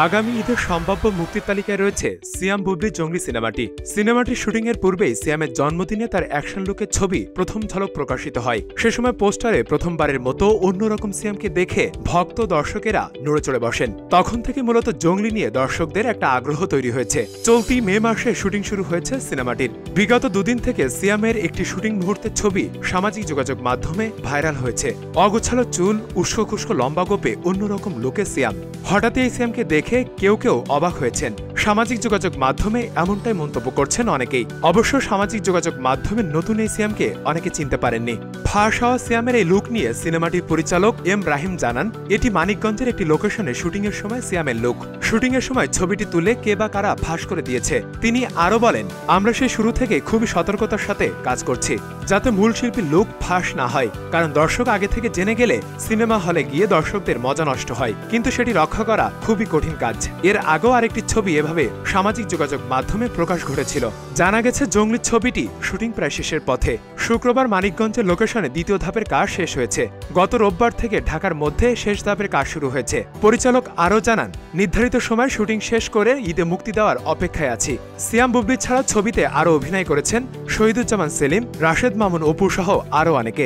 আগামী ঈদের সম্ভাব্য মুক্তির তালিকায় রয়েছে সিয়াম বুবলি জঙ্গলি সিনেমাটি। সিনেমাটির শুটিং এর পূর্বেই সিয়ামের জন্মদিনে তার অ্যাকশন লুকের ছবি প্রথম ঝলক প্রকাশিত হয়। সে সময় পোস্টারে প্রথমবারের মতো অন্যরকম সিয়ামকে দেখে ভক্ত দর্শকেরা নড়ে চড়ে বসেন। তখন থেকে মূলত জঙ্গলি নিয়ে দর্শকদের একটা আগ্রহ তৈরি হয়েছে। চলতি মে মাসে শুটিং শুরু হয়েছে সিনেমাটির। বিগত দুদিন থেকে সিয়ামের একটি শুটিং মুহূর্তের ছবি সামাজিক যোগাযোগ মাধ্যমে ভাইরাল হয়েছে। অগোছালো চুল, উস্কো খুস্কো লম্বা গোপে অন্যরকম লুকে সিয়াম। হঠাৎই এই সিয়ামকে দেখে কেউ কেউ অবাক হয়েছেন। সামাজিক যোগাযোগ মাধ্যমে এমনটাই মন্তব্য করছেন অনেকেই। অবশ্য সামাজিক যোগাযোগ মাধ্যমে নতুন এই সিয়ামকে অনেকে চিনতে পারেননি। ফাঁস হওয়া সিয়ামের এই লুক নিয়ে সিনেমাটির পরিচালক এম রাহিম জানান, এটি মানিকগঞ্জের একটি লোকেশনে শুটিং এর সময় সিয়ামের লুক। শুটিং এর সময় ছবিটি তুলে কে বা কারা ফাঁস করে দিয়েছে। তিনি আরো বলেন, আমরা সেই শুরু থেকে খুবই সতর্কতার সাথে কাজ করছি, যাতে মূল শিল্পীর লুক ফাঁস না হয়। কারণ দর্শক আগে থেকে জেনে গেলে সিনেমা হলে গিয়ে দর্শকদের মজা নষ্ট হয়, কিন্তু সেটি রক্ষা করা খুবই কঠিন কাজ। এর আগেও আরেকটি ছবি এভাবে সামাজিক যোগাযোগ মাধ্যমে প্রকাশ ঘটেছিল। জানা গেছে জঙ্গলি ছবিটি শুটিং প্রায় শেষের পথে। শুক্রবার মানিকগঞ্জের লোকেশনে দ্বিতীয় ধাপের কাজ শেষ হয়েছে। গত রোববার থেকে ঢাকার মধ্যে শেষ ধাপের কাজ শুরু হয়েছে। পরিচালক আরও জানান, নির্ধারিত সময় শুটিং শেষ করে ঈদে মুক্তি দেওয়ার অপেক্ষায় আছি। সিয়াম বুবলি ছাড়া ছবিতে আরও অভিনয় করেছেন শহীদুজ্জামান সেলিম, রাশেদ মামুন অপু সহ আরও অনেকে।